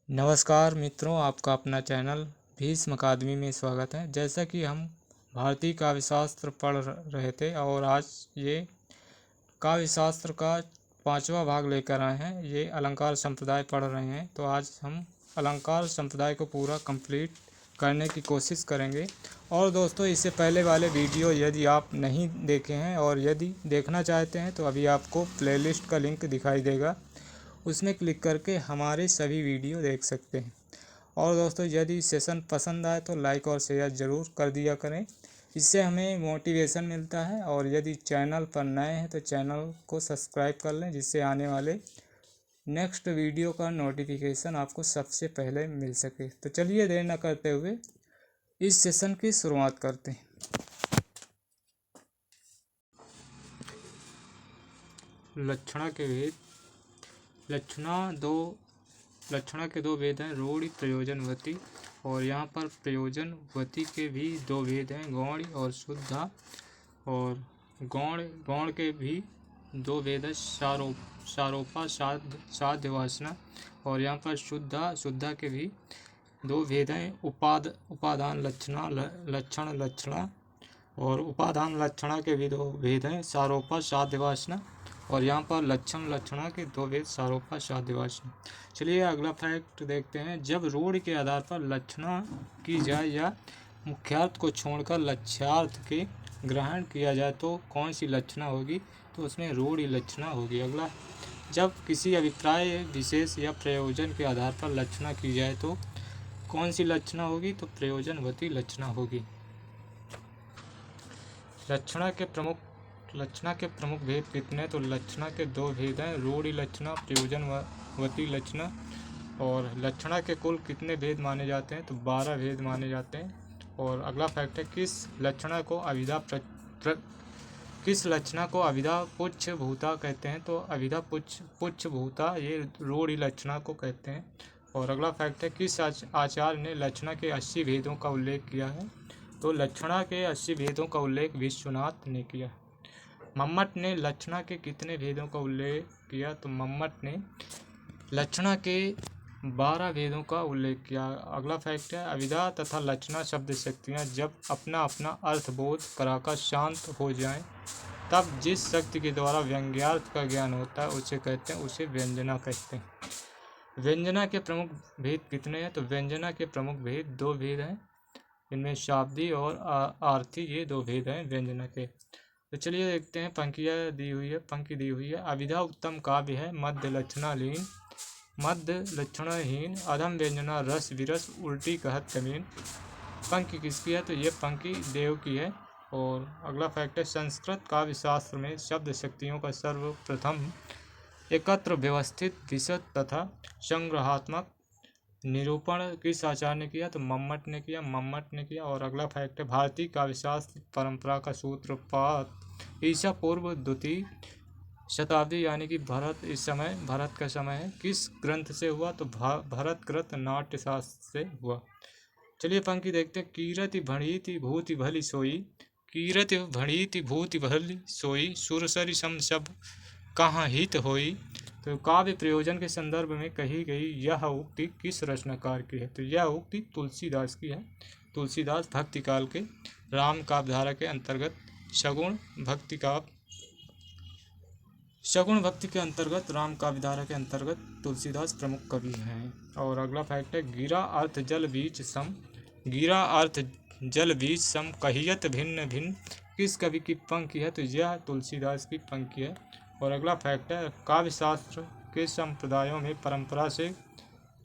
नमस्कार मित्रों, आपका अपना चैनल भीष्म अकादमी में स्वागत है। जैसा कि हम भारतीय काव्यशास्त्र पढ़ रहे थे और आज ये काव्यशास्त्र का 5वां भाग लेकर आए हैं। ये अलंकार संप्रदाय पढ़ रहे हैं, तो आज हम अलंकार संप्रदाय को पूरा कंप्लीट करने की कोशिश करेंगे। और दोस्तों, इससे पहले वाले वीडियो यदि आप नहीं देखे हैं और यदि देखना चाहते हैं तो अभी आपको प्लेलिस्ट का लिंक दिखाई देगा, उसमें क्लिक करके हमारे सभी वीडियो देख सकते हैं। और दोस्तों, यदि सेशन पसंद आए तो लाइक और शेयर ज़रूर कर दिया करें, इससे हमें मोटिवेशन मिलता है। और यदि चैनल पर नए हैं तो चैनल को सब्सक्राइब कर लें, जिससे आने वाले नेक्स्ट वीडियो का नोटिफिकेशन आपको सबसे पहले मिल सके। तो चलिए देर न करते हुए इस सेशन की शुरुआत करते हैं। लक्षणा के भेद। लक्षणा के दो भेद हैं, रूढ़ि प्रयोजनवती। और यहाँ पर प्रयोजनवती के भी दो भेद हैं, गौण और शुद्धा। और गौण के भी दो भेद है, सारोपा साध्य वासना। और यहाँ पर शुद्धा के भी दो भेद हैं, उपादान लक्षणा। और उपादान लक्षणा के भी दो भेद हैं, सारोपा साध्य वासना। और यहाँ पर लक्षणा के दो भेद, सारोपा साध्य वासना। चलिए अगला फैक्ट देखते हैं। जब रूढ़ि के आधार पर लक्षणा की जाए या मुख्यार्थ को छोड़कर लक्ष्यार्थ के ग्रहण किया जाए तो कौन सी लक्षणा होगी? तो उसमें रूढ़ि लक्षणा होगी। अगला, जब किसी अभिप्राय विशेष या प्रयोजन के आधार पर लक्षणा की जाए तो कौन सी लक्षणा होगी? तो प्रयोजनवती लक्षणा होगी। लक्षणा के प्रमुख भेद कितने? तो लक्षणा के दो भेद हैं, रूढ़ि लक्षणा, प्रयोजनवती लक्षणा। और लक्षणा के कुल कितने भेद माने जाते हैं? तो 12 भेद माने जाते हैं। और अगला फैक्ट है, किस लक्षणा को अभिधा पुच्छभूता कहते हैं? तो अभिधा पुच्छभूता ये रूढ़ि लक्षणा को कहते हैं। और अगला फैक्ट है, किस आचार्य ने लक्षणा के 80 भेदों का उल्लेख किया है? तो लक्षणा के 80 भेदों का उल्लेख विश्वनाथ ने किया। मम्मट ने लक्षणा के कितने भेदों का उल्लेख किया? तो मम्मट ने लक्षणा के 12 भेदों का उल्लेख किया। अगला फैक्ट है, अभिधा तथा लक्षणा शब्द शक्तियाँ जब अपना अपना अर्थबोध कराकर शांत हो जाएं, तब जिस शक्ति के द्वारा व्यंग्यार्थ का ज्ञान होता है उसे कहते हैं, उसे व्यंजना कहते हैं। व्यंजना के प्रमुख भेद कितने हैं? तो व्यंजना के प्रमुख भेद दो भेद हैं, इनमें शाब्दी और आर्थी, ये दो भेद हैं व्यंजना के। तो चलिए देखते हैं, पंक्ति दी हुई है। अभिधा उत्तम काव्य है, मध्य लक्षणहीन, अधम व्यंजना रस विरस, उल्टी कहत कमीन। पंक्ति किसकी है? तो ये पंक्ति देव की है। और अगला फैक्ट है, संस्कृत काव्य शास्त्र में शब्द शक्तियों का सर्वप्रथम एकत्र व्यवस्थित विशद तथा संग्रहात्मक निरूपण किस आचार्य ने किया? तो मम्मट ने किया। और अगला फैक्ट है, भारतीय काव्यशास्त्र परंपरा का सूत्रपात ईसा पूर्व 2वीं शताब्दी यानी कि भरत का समय है, किस ग्रंथ से हुआ? तो भरतकृत नाट्यशास्त्र से हुआ। चलिए पंक्ति देखते हैं, कीरति भणिति भूति भली सोई, सुरसरि सम सब कहाँ हित होई। तो काव्य प्रयोजन के संदर्भ में कही गई यह उक्ति किस रचनाकार की है? तो यह उक्ति तुलसीदास की है। तुलसीदास भक्ति काल के राम काव्यधारा के अंतर्गत सगुण भक्ति के अंतर्गत राम काव्यधारा के अंतर्गत तुलसीदास प्रमुख कवि हैं। और अगला फैक्ट है, गिरा अर्थ जल बीज सम कहियत भिन्न भिन्न, किस कवि की पंक्ति है? तो यह तुलसीदास की पंक्ति है। और अगला फैक्ट है, काव्य शास्त्र के संप्रदायों में परंपरा से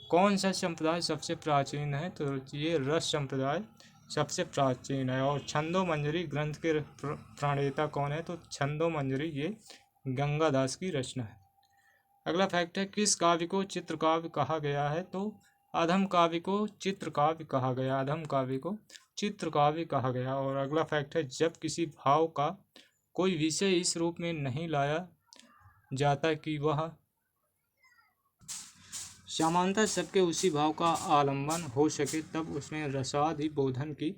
कौन सा संप्रदाय सबसे प्राचीन है? तो ये रस संप्रदाय सबसे प्राचीन है। और छंदोमंजरी ग्रंथ के प्रणेता कौन है? तो छंदोमंजरी ये गंगादास की रचना है। अगला फैक्ट है, किस काव्य को चित्रकाव्य कहा गया है? तो अधम काव्य को चित्रकाव्य कहा गया। और अगला फैक्ट है, जब किसी भाव का कोई विषय इस रूप में नहीं लाया जाता कि वह समानता सबके उसी भाव का आलंबन हो सके, तब उसमें रसाधिबोधन की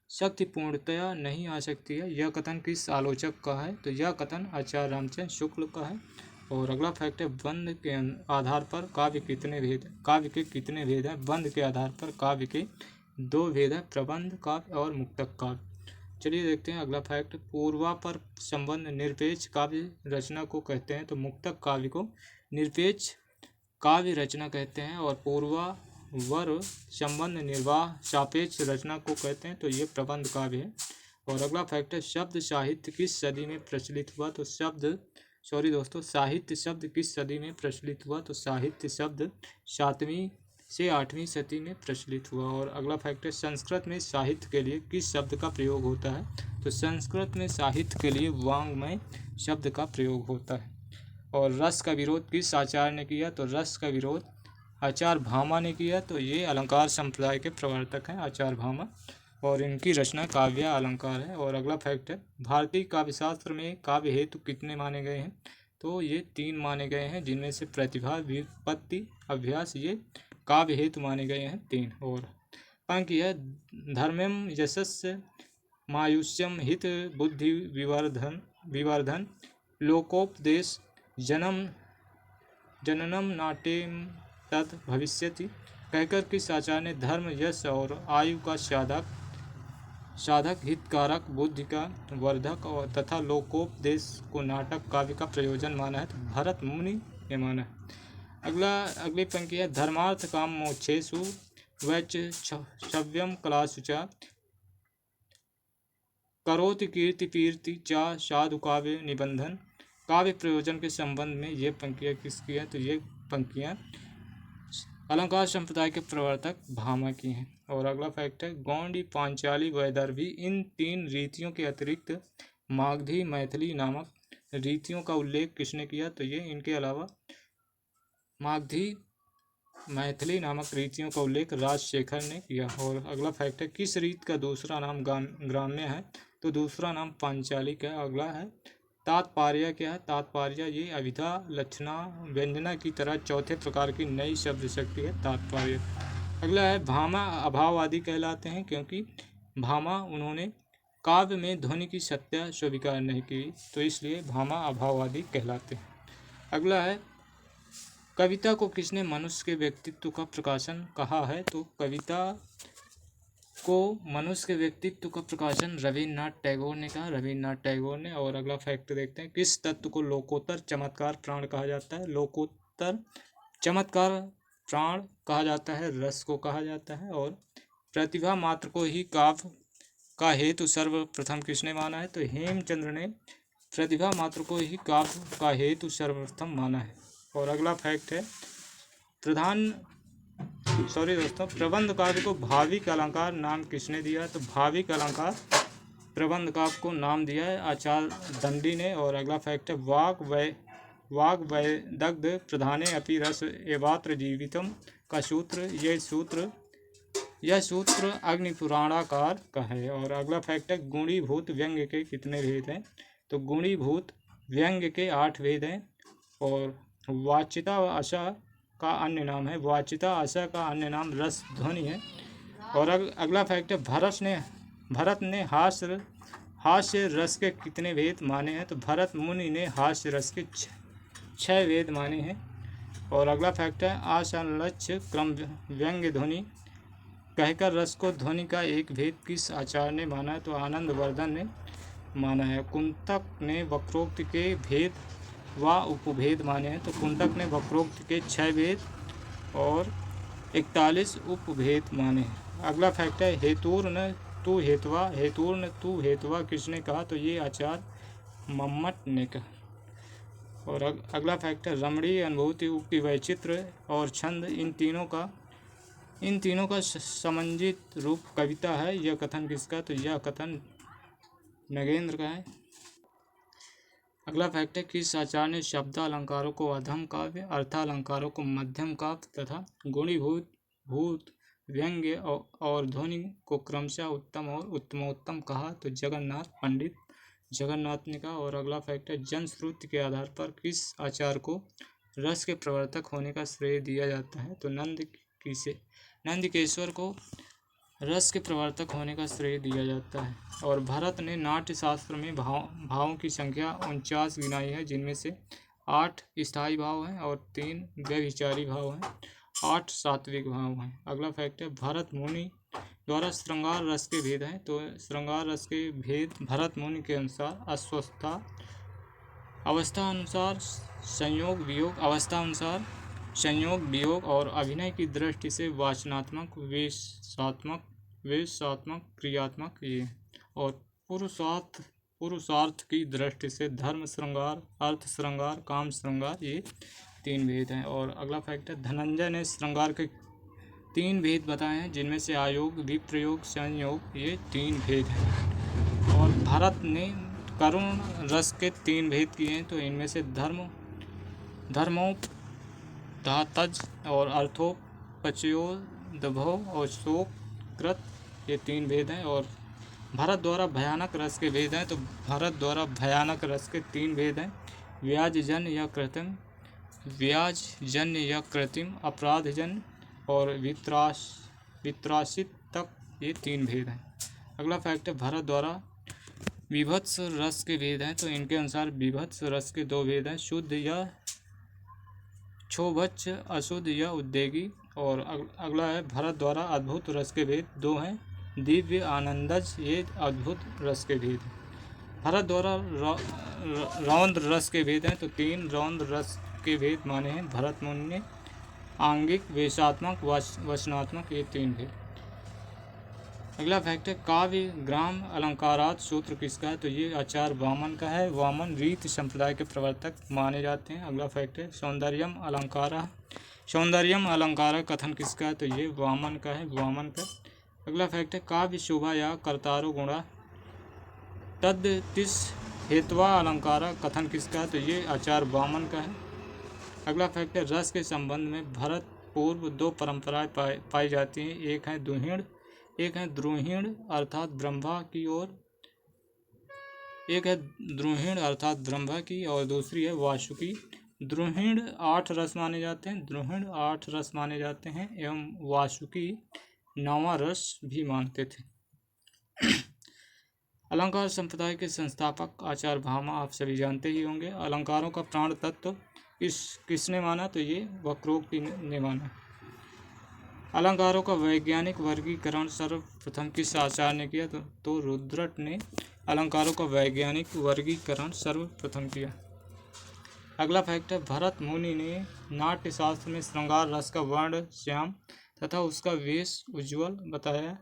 शक्ति पूर्णतया नहीं आ सकती है। यह कथन किस आलोचक का है? तो यह कथन आचार्य रामचंद्र शुक्ल का है। और अगला फैक्ट है बंध के आधार पर काव्य के कितने भेद हैं। बंध के आधार पर काव्य के 2 भेद हैं, प्रबंध काव्य और मुक्तक काव्य। चलिए देखते हैं अगला फैक्ट। पूर्वापर संबंध निरपेक्ष काव्य रचना को कहते हैं, तो मुक्तक काव्य को निरपेक्ष काव्य रचना कहते हैं, और पूर्वावर संबंध निर्वाह सापेक्ष रचना को कहते हैं, तो ये प्रबंध काव्य है। और अगला फैक्ट है शब्द साहित्य किस सदी में प्रचलित हुआ, तो साहित्य शब्द किस सदी में प्रचलित हुआ, तो साहित्य शब्द 7वीं से 8वीं सदी में प्रचलित हुआ। और अगला फैक्ट है संस्कृत में साहित्य के लिए किस शब्द का प्रयोग होता है, तो संस्कृत में साहित्य के लिए वाङ्मय शब्द का प्रयोग होता है। और रस का विरोध किस आचार्य ने किया, तो रस का विरोध आचार्य भामा ने किया, तो ये अलंकार संप्रदाय के प्रवर्तक हैं आचार्य भामा, और इनकी रचना काव्य अलंकार है। और अगला फैक्ट है भारतीय काव्यशास्त्र में काव्य हेतु कितने माने गए हैं, तो ये 3 माने गए हैं, जिनमें से प्रतिभा, व्युत्पत्ति, अभ्यास ये काव्य हेतु माने गए हैं 3। और अंक यह धर्मम यशस्य मायुष्यम हित बुद्धि विवर्धन लोकोपदेश जननम नाट्यम तत् भविष्यति कहकर किस आचार्य ने धर्म, यश और आयु का साधक, हितकारक, बुद्धि का वर्धक और तथा लोकोपदेश को नाटक काव्य का प्रयोजन माना है, तो भरत मुनि ने माना है। अगली पंक्ति है धर्मार्थ काम मोक्षेषु वैचव्यम कलासु च करोति कीर्ति कीर्ति चा साधु काव्य निबंधन। काव्य प्रयोजन के संबंध में ये पंक्तियाँ किसकी हैं, तो ये पंक्तियाँ अलंकार संप्रदाय के प्रवर्तक भामा की हैं। और अगला फैक्ट है गौंडी, पांचाली, वैदर्भी इन 3 रीतियों के अतिरिक्त मागधी, मैथिली नामक रीतियों का उल्लेख किसने किया, तो ये इनके अलावा मागधी, मैथिली नामक रीतियों का उल्लेख राजशेखर ने किया। और अगला फैक्ट है किस रीत का दूसरा नाम ग्राम्य है, तो दूसरा नाम पांचाली का। अगला है तात्पर्य क्या है, तात्पर्य ये अभिधा, लक्षणा, व्यंजना की तरह चौथे प्रकार की नई शब्द शक्ति है तात्पर्य। अगला है भामा अभाववादी कहलाते हैं क्योंकि भामा उन्होंने काव्य में ध्वनि की सत्ता स्वीकार नहीं की, तो इसलिए भामा अभाववादी कहलाते हैं। अगला है कविता को किसने मनुष्य के व्यक्तित्व का प्रकाशन कहा है, तो कविता को मनुष्य के व्यक्तित्व का प्रकाशन रविन्द्रनाथ टैगोर ने कहा, रविन्द्रनाथ टैगोर ने। और अगला फैक्ट देखते हैं किस तत्व को लोकोत्तर चमत्कार प्राण कहा जाता है, लोकोत्तर चमत्कार प्राण कहा जाता है, रस को कहा जाता है। और प्रतिभा मात्र को ही काव्य का हेतु सर्वप्रथम किसने माना है, तो हेमचंद्र ने प्रतिभा मात्र को ही काव्य का हेतु सर्वप्रथम माना है। और अगला फैक्ट है प्रबंध काव्य को भाविक अलंकार नाम किसने दिया, तो भाविक अलंकार प्रबंध काव्य को नाम दिया है आचार्य दंडी ने। और अगला फैक्ट है वाग वैदग्ध प्रधाने अपि रस एवात्र जीवितम का सूत्र, यह सूत्र अग्निपुराणाकार का है। और अगला फैक्ट है गुणीभूत व्यंग्य के कितने भेद हैं, तो गुणीभूत व्यंग्य के 8 भेद हैं। और वाचिता आशा का अन्य नाम है, वाचिता आशा का अन्य नाम रस ध्वनि है। और अगला फैक्ट है भरत ने हास्य रस के कितने भेद माने हैं, तो भरत मुनि ने हास्य रस के 6 भेद माने हैं। और अगला फैक्ट है आशलक्ष्य क्रम व्यंग्य ध्वनि कहकर रस को ध्वनि का एक भेद किस आचार्य ने माना है, तो आनंद वर्धन ने माना है। कुंतक ने वक्रोक्त के भेद व उपभेद माने हैं, तो कुंतक ने वक्रोक्त के 6 भेद और 41 उपभेद माने हैं। अगला फैक्ट है हेतुर्न तू हेतवा किसने कहा, तो ये आचार्य मम्मट ने कहा। और अगला फैक्ट है रमणीय, अनुभूति, उक्ति, वैचित्र और छंद इन तीनों का समन्वित रूप कविता है। यह कथन किसका, तो यह कथन नगेंद्र का है। अगला फैक्ट है किस आचार्य ने शब्दालंकारों को अधम काव्य, अर्थालंकारों को मध्यम काव्य तथा गुणीभूत व्यंग्य और ध्वनि को क्रमशः उत्तम और उत्तमोत्तम कहा, तो पंडित जगन्नाथ ने कहा। और अगला फैक्ट है जनश्रुति के आधार पर किस आचार्य को रस के प्रवर्तक होने का श्रेय दिया जाता है, तो नंदकेश्वर को रस के प्रवर्तक होने का श्रेय दिया जाता है। और भरत ने नाट्य शास्त्र में भावों की संख्या 49 गिनाई है, जिनमें से 8 स्थायी भाव हैं और 3 व्यभिचारी भाव हैं, 8 सात्विक भाव हैं। अगला फैक्ट है भरत मुनि द्वारा श्रृंगार रस के भेद हैं। तो श्रृंगार रस के भेद भरत मुनि के अनुसार अस्वस्थता अवस्था अनुसार संयोग वियोग अवस्था अनुसार संयोग वियोग और अभिनय की दृष्टि से वाचनात्मक वेशात्मक क्रियात्मक ये और पुरुषार्थ की दृष्टि से धर्म श्रृंगार अर्थ श्रृंगार काम श्रृंगार ये 3 भेद हैं। और अगला फैक्ट है धनंजय ने श्रृंगार के 3 भेद बताए हैं, जिनमें से आयोग विप्रयोग संयोग ये 3 भेद हैं। और भरत ने करुण रस के 3 भेद किए हैं। तो इनमें से धर्मोपधातज और अर्थोपचयोदभव और शोककृत ये 3 भेद हैं। और भरत द्वारा भयानक रस के भेद हैं। तो भरत द्वारा भयानक रस के 3 भेद हैं, व्याजजन्य या कृत्रिम अपराधजन्य और वित्रासित तक ये 3 भेद हैं। अगला फैक्ट है भरत द्वारा विभत्स रस के भेद हैं। तो इनके अनुसार विभत्स रस के 2 भेद हैं, शुद्ध या क्षोभच्छ अशुद्ध या उद्वेगी। और अगला है भरत द्वारा अद्भुत रस के भेद 2 हैं, दिव्य आनंदज ये अद्भुत रस के भेद हैं। भरत द्वारा रौद्र रस के भेद हैं। तो 3 रौद्र रस के भेद माने हैं भरत मुनि ने, आंगिक वेशात्मक वचनात्मक ये 3 भेद। अगला फैक्ट है काव्य ग्राम अलंकारात सूत्र किसका है। तो ये आचार्य वामन का है। वामन रीत संप्रदाय के प्रवर्तक माने जाते हैं। अगला फैक्ट है सौंदर्यम अलंकार कथन किसका है। तो ये वामन का है, वामन का। अगला फैक्ट है काव्य शोभा या कर्तारो गुणा तद्तिस हेत्वा अलंकार कथन किसका है। तो ये आचार्य वामन का है। अगला फैक्ट है रस के संबंध में भरत पूर्व 2 परंपराएं पाई जाती हैं, एक है द्रोहीण अर्थात ब्रह्मा की और दूसरी है वासुकी। द्रोहीण 8 रस माने जाते हैं एवं वासुकी 9वां रस भी मानते थे। अलंकार संप्रदाय के संस्थापक आचार्य भामा आप सभी जानते ही होंगे। अलंकारों का प्राण तत्व किसने माना। तो ये वक्रोक्ति ने माना। अलंकारों का वैज्ञानिक वर्गीकरण सर्वप्रथम किस आचार्य ने किया। तो रुद्रट ने अलंकारों का वैज्ञानिक वर्गीकरण सर्वप्रथम किया। अगला फैक्ट है भरत मुनि ने नाट्य शास्त्र में श्रृंगार रस का वर्ण श्याम तथा उसका वेश उज्ज्वल बताया।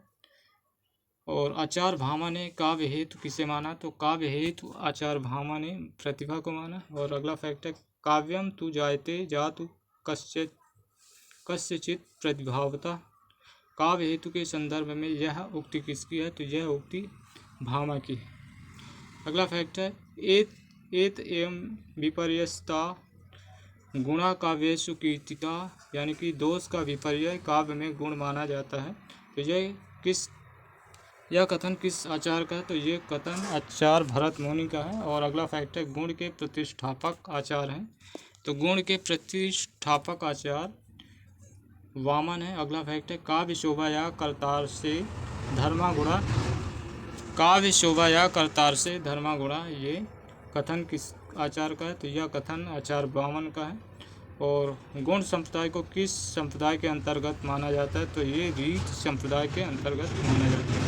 और आचार्य भामा ने काव्य हेतु किसे माना। तो काव्य हेतु आचार्य भामा ने प्रतिभा को माना। और अगला फैक्ट है काव्यम तु जायते जातु कस्यचित प्रतिभावता। काव्य हेतु के संदर्भ में यह उक्ति किसकी है। तो यह उक्ति भामा की है। अगला फैक्ट है एत एवं विपर्यस्ता गुणा काव्येषु कीर्तिका, यानी कि दोष का विपर्य काव्य में गुण माना जाता है। तो यह कथन किस आचार्य का है। तो ये कथन आचार्य भरत मुनि का है। और अगला फैक्ट है गुण के प्रतिष्ठापक आचार्य हैं। तो गुण के प्रतिष्ठापक आचार्य वामन है। अगला फैक्ट है काव्य शोभा या करतार से धर्मा गुणा ये कथन किस आचार्य का है। तो यह कथन आचार्य वामन का है। और गुण संप्रदाय को किस संप्रदाय के अंतर्गत माना जाता है। तो ये रीत संप्रदाय के अंतर्गत माना जाता है।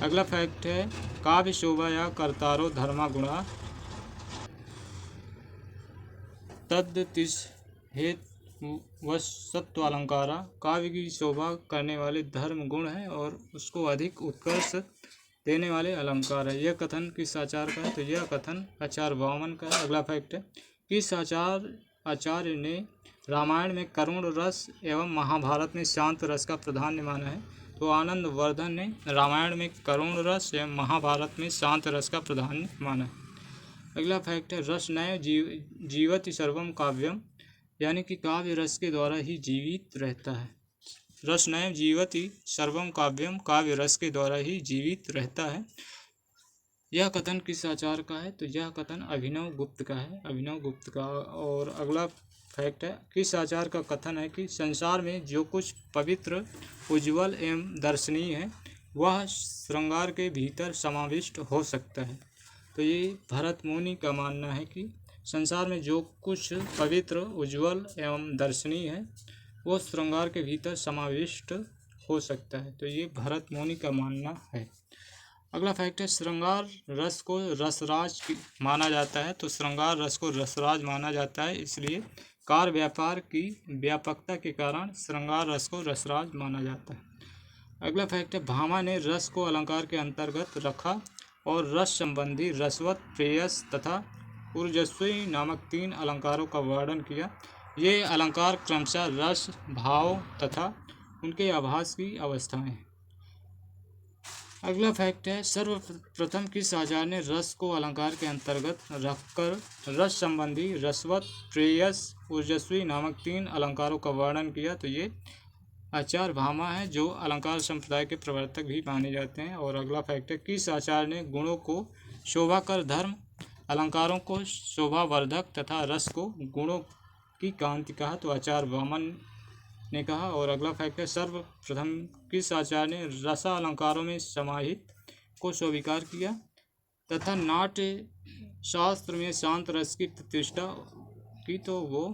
अगला फैक्ट है काव्य शोभा या कर्तारो धर्मा गुणा तद्तिस हेत वसत्व अलंकारा। काव्य की शोभा करने वाले धर्म गुण हैं और उसको अधिक उत्कर्ष देने वाले अलंकार है। यह कथन किस आचार्य का है। तो यह कथन आचार्य वामन का है। अगला फैक्ट है किस आचार्य ने रामायण में करुण रस एवं महाभारत में शांत रस का प्राधान्य माना है। तो आनंद वर्धन ने रामायण में करुण रस एवं महाभारत में शांत रस का प्राधान्य माना है। अगला फैक्ट है रसनैव जीवति सर्वम काव्यम, यानी कि काव्य रस के द्वारा ही जीवित रहता है। रसनैव जीवति सर्वम काव्यम, काव्य रस के द्वारा ही जीवित रहता है। यह कथन किस आचार्य का है। तो यह कथन अभिनव गुप्त का है, अभिनव गुप्त का। और अगला फैक्ट है किस आचार्य का कथन है कि संसार में जो कुछ पवित्र उज्ज्वल एवं दर्शनीय है वह श्रृंगार के भीतर समाविष्ट हो सकता है। तो ये भरत मुनि का मानना है कि संसार में जो कुछ पवित्र, उज्जवल एवं दर्शनीय है वो श्रृंगार के भीतर समाविष्ट हो सकता है। तो ये भरत मुनि का मानना है। अगला फैक्ट है, श्रृंगार रस को रसराज माना जाता है। तो श्रृंगार रस को रसराज माना जाता है, इसलिए कार व्यापार की व्यापकता के कारण श्रृंगार रस को रसराज माना जाता है। अगला फैक्ट है, भामा ने रस को अलंकार के अंतर्गत रखा और रस संबंधी रसवत, प्रेयस तथा ऊर्जस्वी नामक 3 अलंकारों का वर्णन किया। ये अलंकार क्रमशः रस, भाव तथा उनके आभास की अवस्थाएं हैं। अगला फैक्ट है, सर्वप्रथम किस आचार्य ने रस को अलंकार के अंतर्गत रखकर रस संबंधी रसवत, प्रेयस, ऊर्जस्वी नामक 3 अलंकारों का वर्णन किया? तो ये आचार्य भामा है, जो अलंकार संप्रदाय के प्रवर्तक भी माने जाते हैं। और अगला फैक्ट है, किस आचार्य ने गुणों को शोभाकर धर्म, अलंकारों को शोभावर्धक तथा रस को गुणों की कांति कहा? तो आचार्य वामन ने कहा। और अगला फैक्ट है, सर्वप्रथम किस आचार्य ने रसा अलंकारों में समाहित को स्वीकार किया तथा नाट्य शास्त्र में शांत रस की प्रतिष्ठा की? तो वो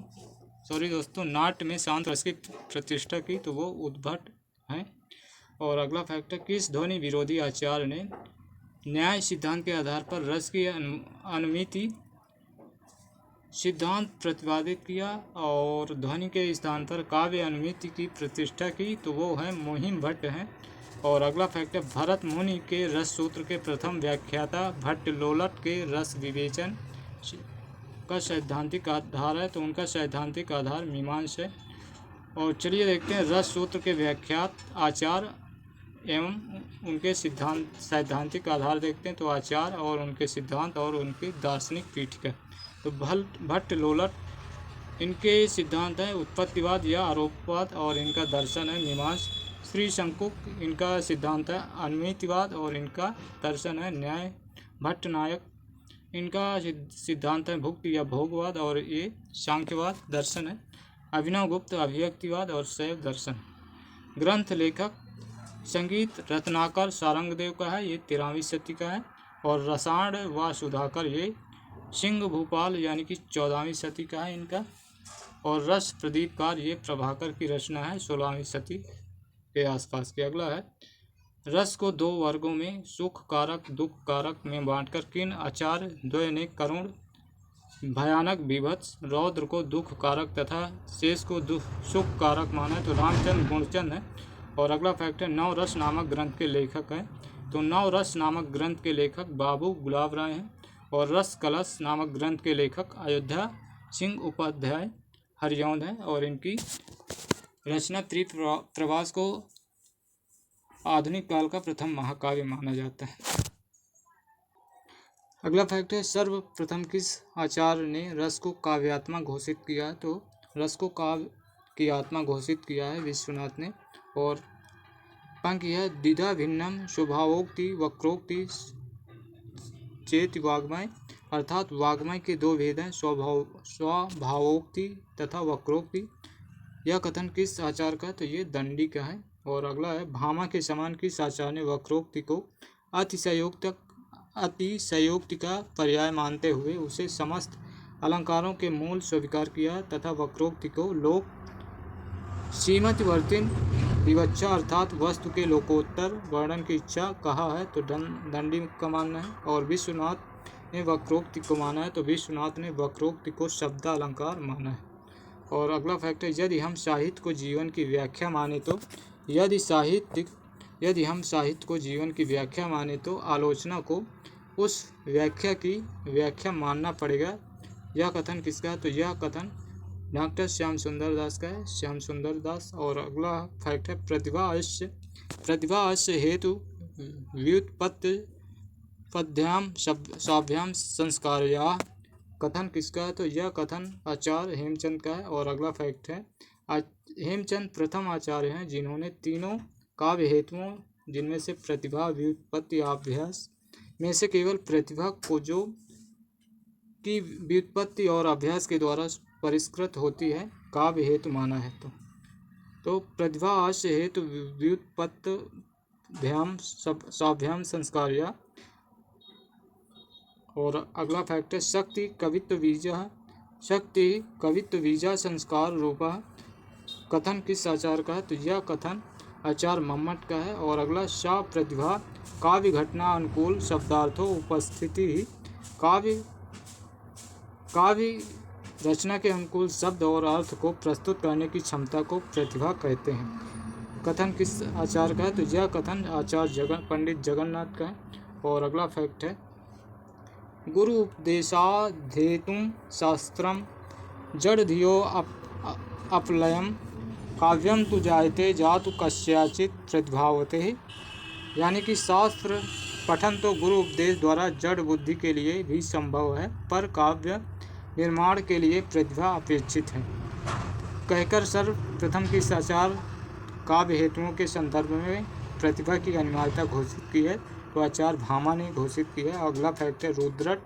नाट्य में शांत रस की प्रतिष्ठा की तो वो उद्भट हैं। और अगला फैक्ट है, किस ध्वनि विरोधी आचार्य ने न्याय सिद्धांत के आधार पर रस की अनुमिति सिद्धांत प्रतिपादित किया और ध्वनि के स्थान पर काव्य अनुमिति की प्रतिष्ठा की? तो वो है मोहिन भट्ट हैं। और अगला फैक्ट है, भरत मुनि के रस सूत्र के प्रथम व्याख्याता भट्ट लोलट के रस विवेचन का सैद्धांतिक आधार है। तो उनका सैद्धांतिक आधार मीमांस है। और चलिए देखते हैं रस सूत्र के व्याख्यात आचार्य एवं उनके सैद्धांतिक आधार देखते हैं। तो आचार्य और उनके सिद्धांत और उनकी दार्शनिक पीठिका। तो भट्ट लोलट, इनके सिद्धांत है उत्पत्तिवाद या आरोपवाद और इनका दर्शन है मीमांस। श्री शंकुक, इनका सिद्धांत है अनुमितिवाद और इनका दर्शन है न्याय। भट्ट नायक, इनका सिद्धांत है भुक्ति या भोगवाद और ये सांख्यवाद दर्शन है। अभिनव गुप्त अभिव्यक्तिवाद और शैव दर्शन। ग्रंथ लेखक संगीत रत्नाकर सारंगदेव का है, ये 13वीं शती का है। और रसायन व सुधाकर, ये सिंह भूपाल यानी कि 14वीं शती का है इनका। और रस प्रदीपकार, ये प्रभाकर की रचना है 16वीं शती के आसपास की। अगला है, रस को 2 वर्गों में सुख कारक, दुख कारक में बांटकर किन आचार्य द्वय ने करुण, भयानक, बीभत्स, रौद्र को दुख कारक तथा शेष को सुख कारक माना है? तो रामचंद्र गुणचंद है। और अगला फैक्ट है, नवरस नामक ग्रंथ के लेखक हैं। तो नवरस नामक ग्रंथ के लेखक बाबू गुलाब राय हैं। और रस कलश नामक ग्रंथ के लेखक अयोध्या सिंह उपाध्याय हरियौंद हैं। और इनकी रचना त्रिप्रवास को आधुनिक काल का प्रथम महाकाव्य माना जाता है। अगला फैक्ट है, सर्वप्रथम किस आचार्य ने रस को काव्यात्मा घोषित किया? तो रस को काव्य की आत्मा घोषित किया है विश्वनाथ ने। और पंक्ति है, द्विधा भिन्नम स्वभावोक्ति वक्रोक्ति चेत वाग्मय, अर्थात वाग्मय के 2 भेद हैं, स्वभावोक्ति तथा वक्रोक्ति। यह कथन किस आचार्य का? तो ये दंडी का है। और अगला है, भामा के समान किस आचार्य ने वक्रोक्ति को अतिशयोक्ति का पर्याय मानते हुए उसे समस्त अलंकारों के मूल स्वीकार किया तथा वक्रोक्ति को लोक सीमतिवर्तिन विवक्षा अर्थात वस्तु के लोकोत्तर वर्णन की इच्छा कहा है? तो दंडी का मानना है। और विश्वनाथ ने वक्रोक्ति को माना है? तो विश्वनाथ ने वक्रोक्ति को शब्द अलंकार माना है। और अगला फैक्ट है, यदि हम साहित्य को जीवन की व्याख्या माने तो आलोचना को उस व्याख्या की व्याख्या मानना पड़ेगा। यह कथन किसका है? तो यह कथन डॉक्टर श्याम सुंदर दास का है, श्याम सुंदर दास। और अगला फैक्ट है, प्रतिभा अस्य हेतु व्युत्पत्ति पद्भ्याम साभ्याम संस्कारया, कथन किसका है? तो यह कथन आचार्य हेमचंद का है। और अगला फैक्ट है, हेमचंद प्रथम आचार्य हैं जिन्होंने तीनों काव्य हेतुओं, जिनमें से प्रतिभा, व्युत्पत्ति, अभ्यास में से केवल प्रतिभा को जो की व्युत्पत्ति और अभ्यास के द्वारा परिष्कृत होती है काव्य हेतु माना है। तो प्रतिभा आश्य हेतु व्युत्पत्ति भ्याम साभ्याम संस्कारया और अगला फैक्ट है शक्ति कवित्व बीजा, शक्ति कवित्व बीजा संस्कार रूपा कथन किस आचार्य का है? तो यह कथन आचार्य मम्मट का है। और अगला सा प्रतिभा काव्य घटना अनुकूल शब्दार्थों उपस्थिति काव्य काव्य रचना के अनुकूल शब्द और अर्थ को प्रस्तुत करने की क्षमता को प्रतिभा कहते हैं। कथन किस आचार्य का है? तो यह कथन आचार्य पंडित जगन्नाथ का है। और अगला फैक्ट है गुरु उपदेशाध्येतुं शास्त्रम जड़ धियो अपलयम काव्यम तु जायते जातु कस्याचित प्रतिभावते। यानी कि शास्त्र पठन तो गुरु उपदेश द्वारा जड़ बुद्धि के लिए भी संभव है, पर काव्य निर्माण के लिए प्रतिभा अपेक्षित है। कहकर सर्वप्रथम किस आचार्य काव्य हेतुओं के संदर्भ में प्रतिभा की अनिवार्यता घोषित की है? तो आचार्य भामा ने घोषित की है। अगला फैक्ट है रुद्रट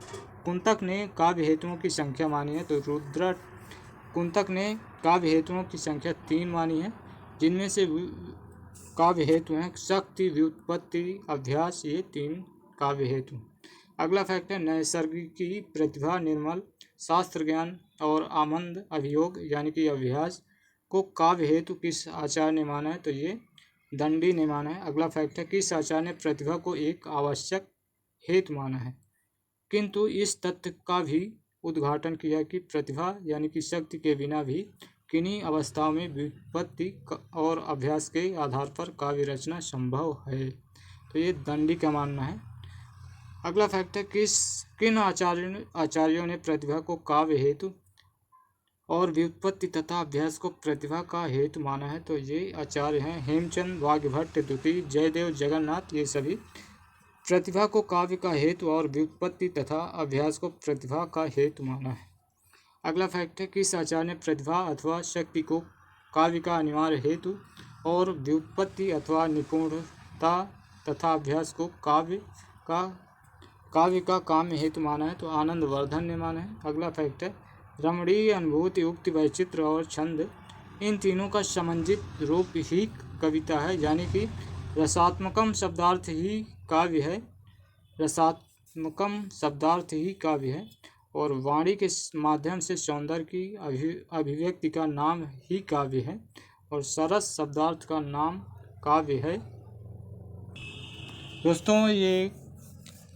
कुंतक ने काव्य हेतुओं की संख्या मानी है। तो रुद्रट कुंतक ने काव्य हेतुओं की संख्या 3 मानी है, जिनमें से काव्य हेतु हैं शक्ति, व्युत्पत्ति, अभ्यास, ये 3 काव्य हेतु। अगला फैक्ट है नैसर्गिकी प्रतिभा, निर्मल शास्त्र ज्ञान और आमंद अभियोग यानी कि अभ्यास को काव्य हेतु किस आचार्य ने माना है? तो ये दंडी ने माना है। अगला फैक्ट है किस आचार्य ने प्रतिभा को एक आवश्यक हेतु माना है? किंतु इस तथ्य का भी उद्घाटन किया कि प्रतिभा यानी कि शक्ति के बिना भी किन्हीं अवस्थाओं में व्युत्पत्ति और अभ्यास के आधार पर काव्य रचना संभव है। तो ये दंडी का मानना है। अगला फैक्ट है किन आचार्यों ने प्रतिभा को काव्य हेतु और व्युत्पत्ति तथा अभ्यास को प्रतिभा का हेतु माना है? तो ये आचार्य हैं हेमचंद, वाग्भट्ट, द्वितीय, जयदेव, जगन्नाथ। ये सभी प्रतिभा को काव्य का हेतु और व्युत्पत्ति तथा अभ्यास को प्रतिभा का हेतु माना है। अगला फैक्ट है किस आचार्य ने प्रतिभा अथवा शक्ति को काव्य का अनिवार्य हेतु और व्युत्पत्ति अथवा निपुणता तथा अभ्यास को काव्य का काम्य हेतु माना है? तो आनंद वर्धन ने माना है। अगला फैक्ट है रमणीय, अनुभूति, उक्ति, वैचित्र और छंद इन तीनों का समन्वित रूप ही कविता है, यानी कि रसात्मकम शब्दार्थ ही काव्य है, रसात्मकम शब्दार्थ ही काव्य है। और वाणी के माध्यम से सौंदर्य की अभिव्यक्ति का नाम ही काव्य है, और सरस शब्दार्थ का नाम काव्य है। दोस्तों ये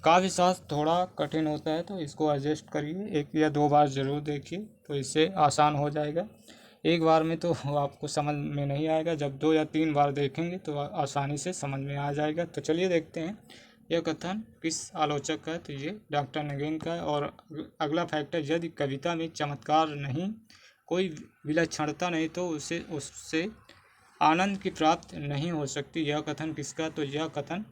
काव्य शास्त्र थोड़ा कठिन होता है, तो इसको एडजस्ट करिए, 1 या 2 बार ज़रूर देखिए तो इससे आसान हो जाएगा। एक बार में तो आपको समझ में नहीं आएगा, जब 2 या 3 बार देखेंगे तो आसानी से समझ में आ जाएगा। तो चलिए देखते हैं यह कथन किस आलोचक का है? तो ये डॉक्टर नगेन का है। और अगला फैक्ट है यदि कविता में चमत्कार नहीं, कोई विलक्षणता नहीं, तो उससे आनंद की प्राप्ति नहीं हो सकती। यह कथन किसका? तो यह कथन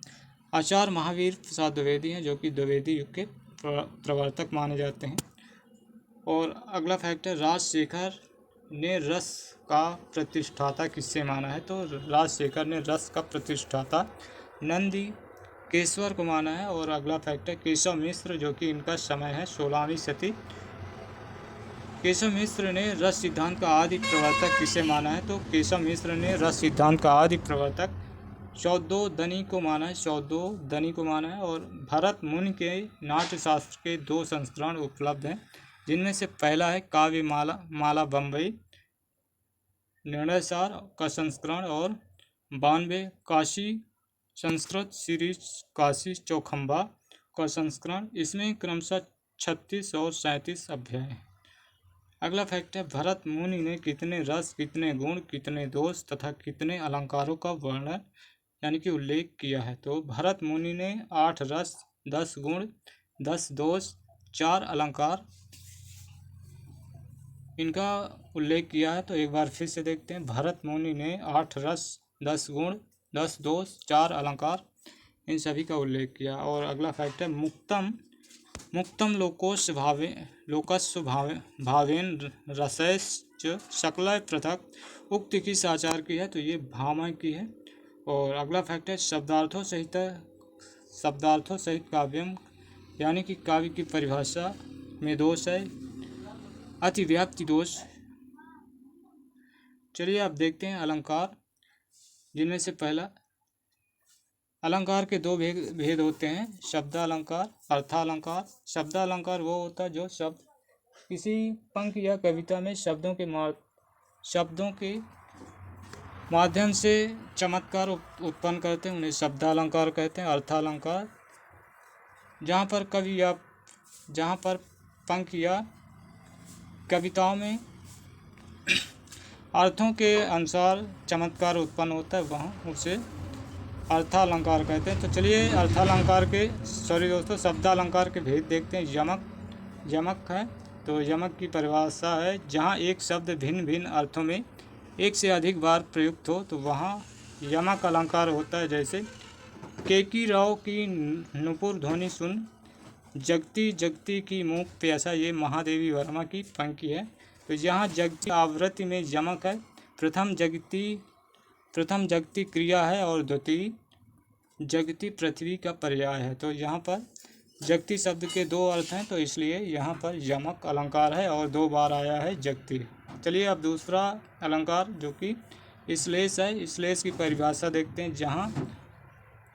आचार्य महावीर प्रसाद द्विवेदी हैं, जो कि द्विवेदी युग के प्रवर्तक माने जाते हैं। और अगला फैक्ट है राजशेखर ने रस का प्रतिष्ठाता किससे माना है? तो राजशेखर ने रस का प्रतिष्ठाता नंदी केशवर को माना है। और अगला फैक्ट है केशव मिश्र, जो कि इनका समय है 16वीं शती, केशव मिश्र ने रस सिद्धांत का आदि प्रवर्तक किसे माना है? तो केशव मिश्र ने रस सिद्धांत का आदि प्रवर्तक शौद्धोदनी को माना है, शौद्धोदनी को माना है। और भरत मुनि के नाट्य शास्त्र के 2 संस्करण उपलब्ध हैं, जिनमें से पहला है काव्य माला बम्बई निर्णय सार का संस्करण, और 92 काशी संस्कृत सीरीज काशी चौखंबा का संस्करण। इसमें क्रमशः 36 और 37 अध्याय हैं। अगला फैक्ट है भरत मुनि ने कितने रस, कितने गुण, कितने दोष तथा कितने अलंकारों का वर्णन यानी कि उल्लेख किया है? तो भरत मुनि ने 8 रस, 10 गुण, 10 दोष, 4 अलंकार इनका उल्लेख किया है। तो एक बार फिर से देखते हैं। भरत मुनि ने 8 रस, 10 गुण, 10 दोष, 4 अलंकार इन सभी का उल्लेख किया। और अगला फैक्ट है मुक्तम लोकस्य भावेन रसैश्च शकलय पृथक उक्ति किस आचार्य की है? तो ये भामा की है। और अगला फैक्ट है शब्दार्थों सहित काव्यम यानी कि काव्य की परिभाषा में दोष है अतिव्याप्ति दोष। चलिए आप देखते हैं अलंकार, जिनमें से पहला अलंकार के दो भेद होते हैं, शब्दालंकार, अर्थालंकार। शब्दालंकार वो होता है जो शब्द किसी पंक्ति या कविता में शब्दों के माध्यम से चमत्कार उत्पन्न करते हैं, उन्हें शब्दालंकार कहते हैं। अर्थालंकार जहाँ पर पंक्ति या कविताओं में अर्थों के अनुसार चमत्कार उत्पन्न होता है, वहाँ उसे अर्थालंकार कहते हैं। तो चलिए शब्दालंकार के भेद देखते हैं। यमक है, तो यमक की परिभाषा है जहाँ एक शब्द भिन्न भिन्न अर्थों में एक से अधिक बार प्रयुक्त हो तो वहाँ यमक अलंकार होता है। जैसे केकी राव की नुपुर ध्वनि सुन, जगती जगती की मूक प्यासा, ये महादेवी वर्मा की पंक्ति है। तो यहाँ जगती आवृत्ति में यमक है, प्रथम जगती क्रिया है और द्वितीय जगती पृथ्वी का पर्याय है। तो यहाँ पर जगती शब्द के दो अर्थ हैं, तो इसलिए यहाँ पर यमक अलंकार है और 2 बार आया है जगती। चलिए अब दूसरा अलंकार जो कि श्लेष है, श्लेष की परिभाषा देखते हैं। जहाँ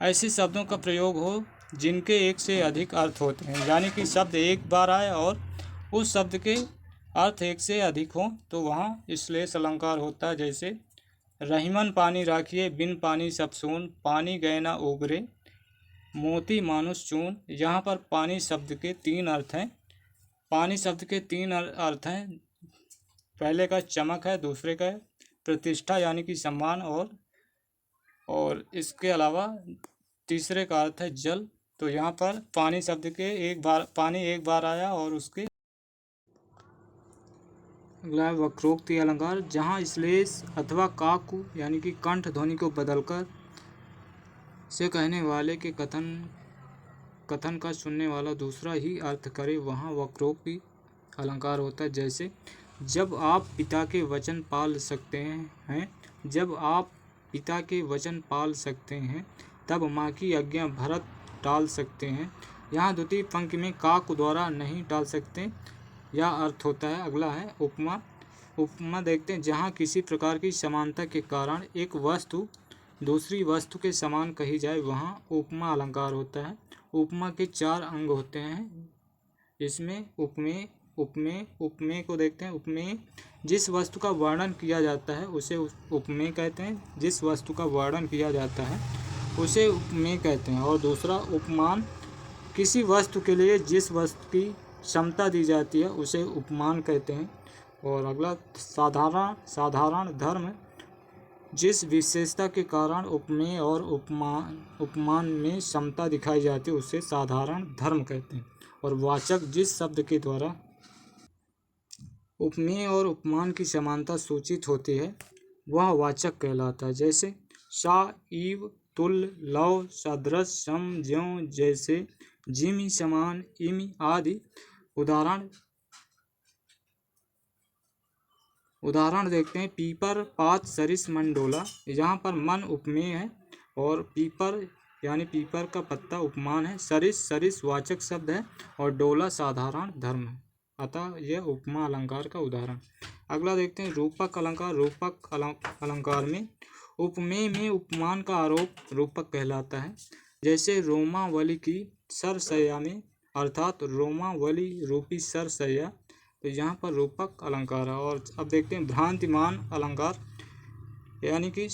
ऐसे शब्दों का प्रयोग हो जिनके एक से अधिक अर्थ होते हैं, यानी कि शब्द एक बार आए और उस शब्द के अर्थ एक से अधिक हो तो वहाँ श्लेष अलंकार होता है। जैसे रहीमन पानी राखिए, बिन पानी सब सून, पानी गए ना उबरे, मोती मानुष चून। यहाँ पर पानी शब्द के 3 अर्थ हैं। पानी शब्द के 3 अर्थ हैं। पहले का चमक है, दूसरे का प्रतिष्ठा यानी कि सम्मान, और इसके अलावा तीसरे का अर्थ है जल। तो यहाँ पर पानी शब्द के पानी एक बार आया और उसके अगला वक्रोक्ति अलंकार, जहाँ श्लेष अथवा काकु यानी कि कंठ ध्वनि को बदलकर से कहने वाले के कथन का सुनने वाला दूसरा ही अर्थ करे, वहाँ वक्रोक्ति अलंकार होता है। जैसे जब आप पिता के वचन पाल सकते हैं, जब आप पिता के वचन पाल सकते हैं, तब माँ की आज्ञा भरत टाल सकते हैं। यहाँ द्वितीय पंक्ति में काकु द्वारा नहीं टाल सकते, यह अर्थ होता है। अगला है उपमा देखते हैं। जहाँ किसी प्रकार की समानता के कारण एक वस्तु दूसरी वस्तु के समान कही जाए, वहाँ उपमा अलंकार होता है। उपमा के 4 अंग होते हैं। इसमें उपमेय को देखते हैं। उपमेय जिस वस्तु का वर्णन किया जाता है उसे उपमेय कहते हैं, जिस वस्तु का वर्णन किया जाता है उसे उपमेय कहते हैं। और दूसरा उपमान, किसी वस्तु के लिए जिस वस्तु की क्षमता दी जाती है उसे उपमान कहते हैं। और अगला साधारण धर्म, जिस विशेषता के कारण उपमेय और उपमान में क्षमता दिखाई जाती है उसे साधारण धर्म कहते हैं। और वाचक, जिस शब्द के द्वारा उपमेय और उपमान की समानता सूचित होती है वह वाचक कहलाता है। जैसे सा, ईव, तुल, लव, सदृश, सम, ज्यों, जैसे, जिमि, समान, इमि आदि उदाहरण देखते हैं। पीपर, पात, सरिस, मंडोला। यहाँ पर मन उपमेय है और पीपर यानी पीपर का पत्ता उपमान है। सरिस वाचक शब्द है और डोला साधारण धर्म है, अतः यह उपमा अलंकार का उदाहरण। अगला देखते हैं रूपक अलंकार। रूपक अलंकार में उपमेय में उपमान का आरोप रूपक कहलाता है। जैसे रोमावली की सरसैया में, अर्थात रोमावली रूपी सरसैया, तो यहाँ पर रूपक अलंकार है। और अब देखते हैं भ्रांतिमान अलंकार, यानी कि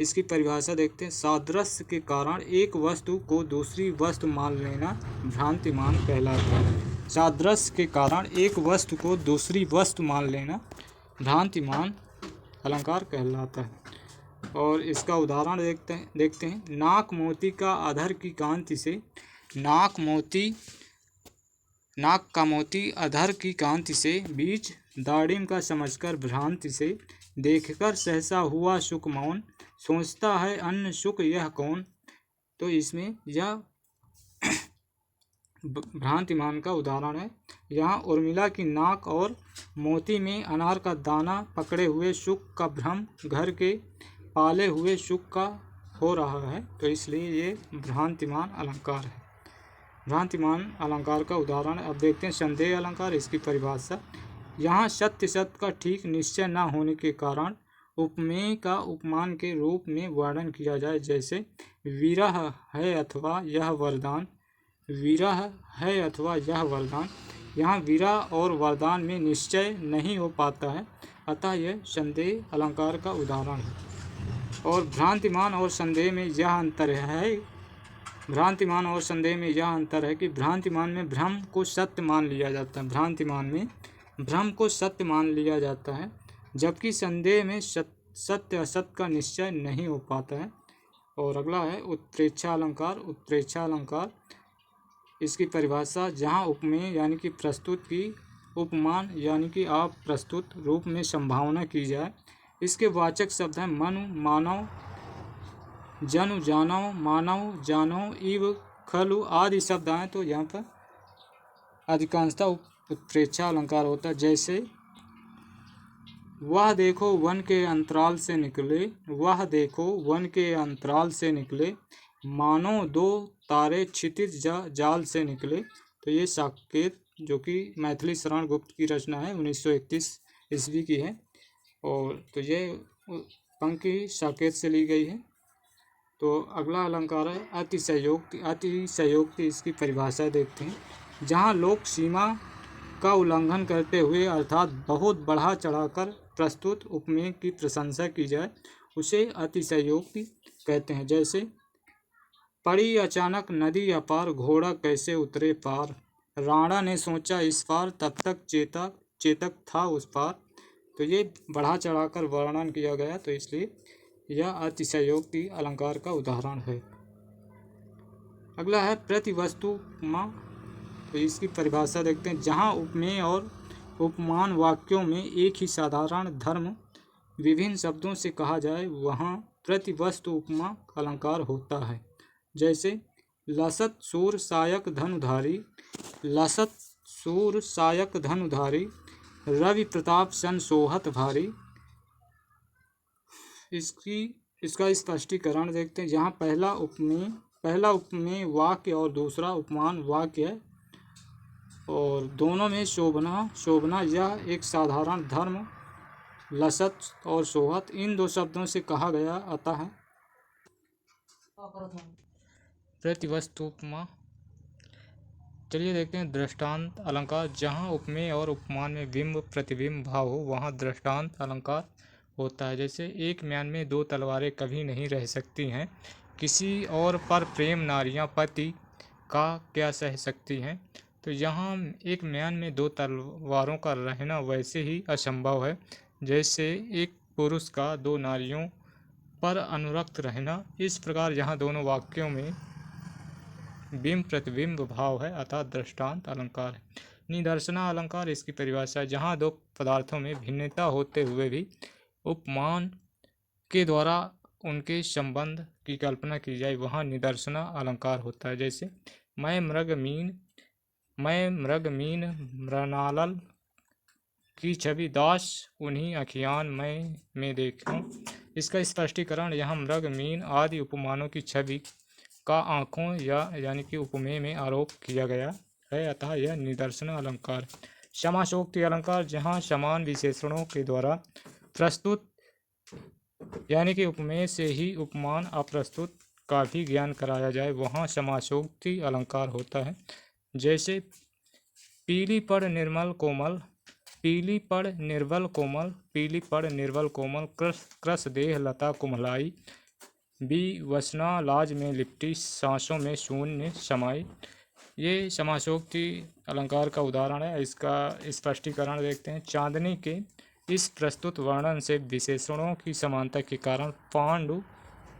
इसकी परिभाषा देखते हैं। सादृश्य के कारण एक वस्तु को दूसरी वस्तु मान लेना भ्रांतिमान कहलाता है। सादृश्य के कारण एक वस्तु को दूसरी वस्तु मान लेना भ्रांतिमान अलंकार कहलाता है। और इसका उदाहरण देखते हैं। नाक मोती का अधर की कांति से, नाक का मोती अधर की कांति से, बीच दाड़िम का समझकर भ्रांति से, देखकर सहसा हुआ सुख मौन, सोचता है अन्न सुख यह कौन। तो इसमें यह भ्रांतिमान का उदाहरण है। यहाँ उर्मिला की नाक और मोती में अनार का दाना पकड़े हुए सुख का भ्रम घर के पाले हुए सुख का हो रहा है, तो इसलिए ये भ्रांतिमान अलंकार है। भ्रांतिमान अलंकार का उदाहरण अब देखते हैं संदेह अलंकार। इसकी परिभाषा, यहाँ सत्य का ठीक निश्चय न होने के कारण उपमेय का उपमान के रूप में वर्णन किया जाए, जैसे विरह है अथवा यह वरदान, विरह है अथवा यह वरदान। यहाँ विरह और वरदान में निश्चय नहीं हो पाता है, अतः यह संदेह अलंकार का उदाहरण है। और भ्रांतिमान और संदेह में यह अंतर है, भ्रांतिमान और संदेह में यह अंतर है कि भ्रांतिमान में भ्रम को सत्य मान लिया जाता है, भ्रांतिमान में भ्रम को सत्य मान लिया जाता है, जबकि संदेह में सत्य असत्य का निश्चय नहीं हो पाता है। और अगला है उत्प्रेक्षा अलंकार। उत्प्रेक्षा अलंकार, इसकी परिभाषा, जहाँ उपमेय यानी कि प्रस्तुत की उपमान यानी कि अप्रस्तुत रूप में संभावना की जाए। इसके वाचक शब्द हैं मनु, मानव, जनु, जानव, मानव, जानव, इव, खलु आदि शब्द आए तो यहाँ पर अधिकांशतः उत्प्रेक्षा अलंकार होता है। जैसे वह देखो वन के अंतराल से निकले, वह देखो वन के अंतराल से निकले, मानो दो तारे क्षितिज जाल से निकले। तो ये साकेत जो कि मैथिली शरण गुप्त की रचना है, 1931 ईस्वी की है, और तो ये पंक्ति साकेत से ली गई है। तो अगला अलंकार है अतिशयोक्ति। अतिशयोक्ति, इसकी परिभाषा देखते हैं। जहाँ लोग सीमा का उल्लंघन करते हुए अर्थात बहुत बढ़ा चढ़ाकर प्रस्तुत उपमेय की प्रशंसा की जाए, उसे अतिशयोक्ति कहते हैं। जैसे पड़ी अचानक नदी अपार, घोड़ा कैसे उतरे पार, राणा ने सोचा इस पार, तब तक चेतक था उस पार। तो ये बढ़ा चढ़ाकर वर्णन किया गया, तो इसलिए यह अतिशयोक्ति अलंकार का उदाहरण है। अगला है प्रतिवस्तु उपमा। तो इसकी परिभाषा देखते हैं। जहाँ उपमेय और उपमान वाक्यों में एक ही साधारण धर्म विभिन्न शब्दों से कहा जाए, वहाँ प्रतिवस्तु उपमा अलंकार होता है। जैसे लसत सूर सायक धनुधारी, लसत सूर सायक धनुधारी, रवि प्रताप सन सोहत भारी। इसका स्पष्टीकरण देखते हैं। जहाँ पहला उपमेय वाक्य और दूसरा उपमान वाक्य है, और दोनों में शोभना यह एक साधारण धर्म लसत और सोहत इन दो शब्दों से कहा गया आता है। प्रतिवस्तु उपमा, चलिए देखते हैं दृष्टांत अलंकार। जहाँ उपमेय और उपमान में बिंब प्रतिबिंब भाव हो, वहाँ दृष्टांत अलंकार होता है। जैसे एक म्यान में दो तलवारें कभी नहीं रह सकती हैं, किसी और पर प्रेम नारियां पति का क्या सह सकती हैं। तो यहाँ एक म्यान में दो तलवारों का रहना वैसे ही असंभव है जैसे एक पुरुष का दो नारियों पर अनुरक्त रहना। इस प्रकार यहाँ दोनों वाक्यों में बिंब प्रतिबिंब भाव है, अर्थात दृष्टांत अलंकार है। निदर्शना अलंकार, इसकी परिभाषा, जहाँ दो पदार्थों में भिन्नता होते हुए भी उपमान के द्वारा उनके संबंध की कल्पना की जाए, वहाँ निदर्शना अलंकार होता है। जैसे मैं मृगमीन मृणाल की छवि दास उन्हीं अखियान मैं देखूं। इसका स्पष्टीकरण, यहाँ मृगमीन आदि उपमानों की छवि का आँखों यानी कि उपमेय में आरोप किया गया है, अतः यह निदर्शन अलंकार। समासोक्ति अलंकार, जहाँ समान विशेषणों के द्वारा प्रस्तुत यानी कि उपमेय से ही उपमान अप्रस्तुत का भी ज्ञान कराया जाए, वहाँ समासोक्ति अलंकार होता है। जैसे पीली पड़ निर्मल कोमल, पीली पड़ निर्बल कोमल, पीली पड़ निर्बल कोमल, कृस देह लता कुम्हलाई, विवसना लाज में लिपटी, सांसों में शून्य समाई। ये समासोक्ति अलंकार का उदाहरण है। इसका स्पष्टीकरण देखते हैं। चांदनी के इस प्रस्तुत वर्णन से विशेषणों की समानता के कारण पांडु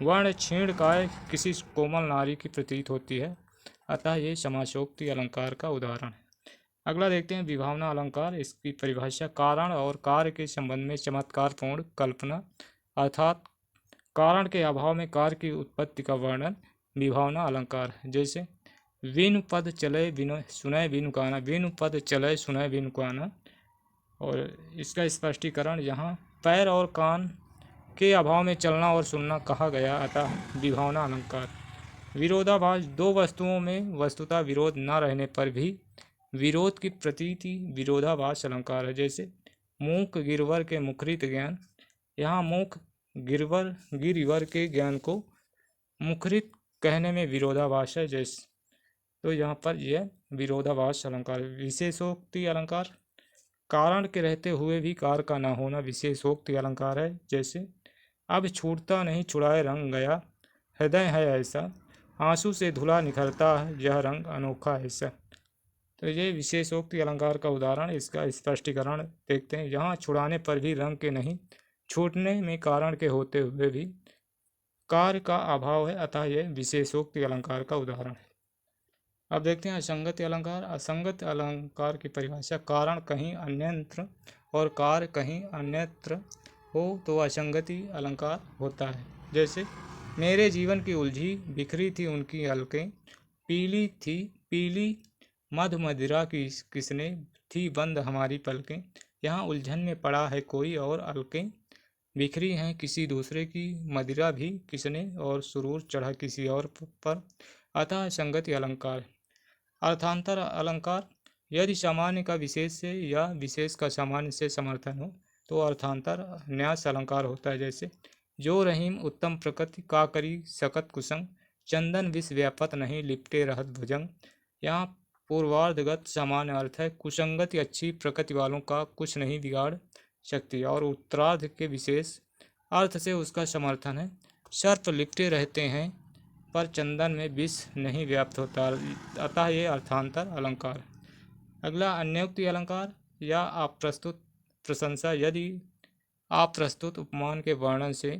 वर्ण क्षीण काय किसी कोमल नारी की प्रतीत होती है, अतः ये समासोक्ति अलंकार का उदाहरण है। अगला देखते हैं विभावना अलंकार। इसकी परिभाषा, कारण और कार्य के संबंध में चमत्कारपूर्ण कल्पना, अर्थात कारण के अभाव में कार्य की उत्पत्ति का वर्णन विभावना अलंकार है। जैसे विनु पद चले सुनय विनु काना, विनु पद चले सुनय विनु काना। और इसका स्पष्टीकरण, यहाँ पैर और कान के अभाव में चलना और सुनना कहा गया, अतः विभावना अलंकार। विरोधाभास, दो वस्तुओं में वस्तुतः विरोध न रहने पर भी विरोध की प्रतीति विरोधाभास अलंकार है। जैसे मूक गिरवर के मुखरित ज्ञान, यहाँ मुख गिरिवर के ज्ञान को मुखरित कहने में विरोधाभास है। जैसे तो यहाँ पर यह विरोधाभास अलंकार। विशेषोक्ति अलंकार, कारण के रहते हुए भी कार का न होना विशेषोक्ति अलंकार है। जैसे अब छूटता नहीं छुड़ाए रंग गया, हृदय है ऐसा, आंसू से धुला निखरता है यह रंग अनोखा ऐसा। तो ये विशेषोक्ति अलंकार का उदाहरण, इसका स्पष्टीकरण देखते हैं। यहाँ छुड़ाने पर भी रंग के नहीं, छूटने में कारण के होते हुए भी कार्य का अभाव है, अतः यह विशेषोक्ति अलंकार का उदाहरण है। अब देखते हैं असंगति अलंकार। असंगत अलंकार की परिभाषा, कारण कहीं अन्यत्र और कार्य कहीं अन्यत्र हो तो असंगति अलंकार होता है। जैसे मेरे जीवन की उलझी बिखरी थी उनकी अलकें, पीली मधु मदिरा की किसने, थी बंद हमारी पलकें। यहाँ उलझन में पड़ा है कोई और अलकें बिखरी हैं किसी दूसरे की, मदिरा भी किसने और सुरूर चढ़ा किसी और पर, अतः संगति अलंकार। अर्थांतर अलंकार, यदि सामान्य का विशेष से या विशेष का सामान्य से समर्थन हो तो अर्थांतर न्यास अलंकार होता है। जैसे जो रहीम उत्तम प्रकृति का करी सकत कुसंग, चंदन विष व्यापत नहीं लिपटे रहत भुजंग। यहाँ पूर्वार्धगत सामान्य अर्थ है, कुसंगति अच्छी प्रकृति वालों का कुछ नहीं बिगाड़ सकती, और उत्तरार्ध के विशेष अर्थ से उसका समर्थन है, सर्प लिपटे रहते हैं पर चंदन में विष नहीं व्याप्त होता, अतः ये अर्थांतर अलंकार। अगला अन्योक्ति अलंकार या अप्रस्तुत प्रशंसा, यदि अप्रस्तुत उपमान के वर्णन से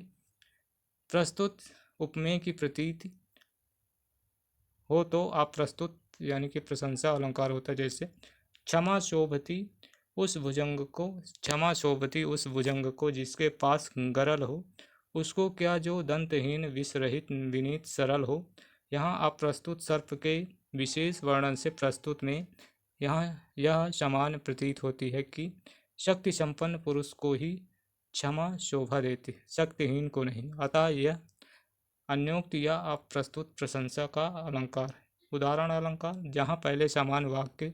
प्रस्तुत उपमेय की प्रतीति हो तो अप्रस्तुत यानी कि प्रशंसा अलंकार होता है। जैसे क्षमा शोभती उस भुजंग को जिसके पास गरल हो, उसको क्या जो दंतहीन विषरहित विनीत सरल हो। यहाँ अप्रस्तुत सर्प के विशेष वर्णन से प्रस्तुत में यहाँ यह समान प्रतीत होती है कि शक्ति संपन्न पुरुष को ही क्षमा शोभा देती, शक्तिहीन को नहीं, अतः यह अन्योक्ति या अप्रस्तुत प्रशंसा का अलंकार। उदाहरण अलंकार, जहाँ पहले समान वाक्य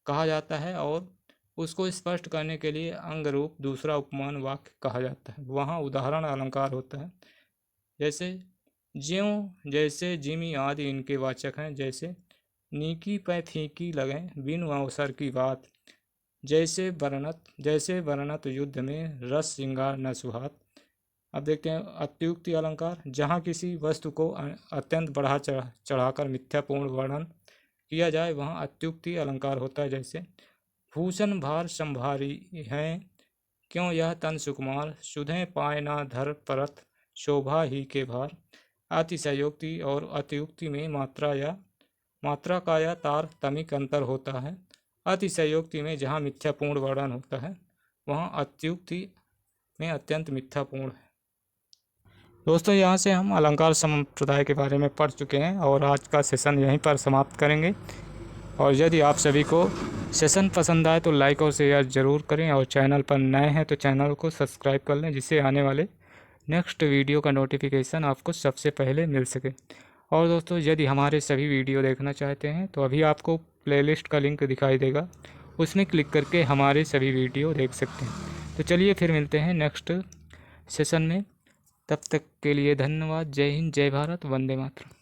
कहा जाता है और उसको स्पष्ट करने के लिए अंग रूप दूसरा उपमान वाक्य कहा जाता है, वहाँ उदाहरण अलंकार होता है। जैसे ज्यों जैसे जिमी आदि इनके वाचक हैं। जैसे नीकी पै फीकी लगें बिन अवसर की बात, जैसे वर्णत युद्ध में रस श्रृंगार न सुहात। अब देखते हैं अत्युक्ति अलंकार, जहाँ किसी वस्तु को अत्यंत बढ़ा चढ़ाकर मिथ्यापूर्ण वर्णन किया जाए वहाँ अत्युक्ति अलंकार होता है। जैसे भूषण भार संभारी हैं क्यों यह तन सुकुमार, सुधे पाए ना धर परत शोभा ही के भार। अतिशयोक्ति और अतियुक्ति में मात्रा का या तारतमिक अंतर होता है। अतिशयोक्ति में जहाँ मिथ्यापूर्ण वर्णन होता है वहाँ अत्युक्ति में अत्यंत मिथ्यापूर्ण है। दोस्तों, यहाँ से हम अलंकार संप्रदाय के बारे में पढ़ चुके हैं और आज का सेशन यहीं पर समाप्त करेंगे। और यदि आप सभी को सेशन पसंद आए तो लाइक और शेयर ज़रूर करें, और चैनल पर नए हैं तो चैनल को सब्सक्राइब कर लें, जिससे आने वाले नेक्स्ट वीडियो का नोटिफिकेशन आपको सबसे पहले मिल सके। और दोस्तों, यदि हमारे सभी वीडियो देखना चाहते हैं तो अभी आपको प्लेलिस्ट का लिंक दिखाई देगा, उसमें क्लिक करके हमारे सभी वीडियो देख सकते हैं। तो चलिए फिर मिलते हैं नेक्स्ट सेशन में, तब तक के लिए धन्यवाद। जय हिंद, जय भारत, वंदे मातरम।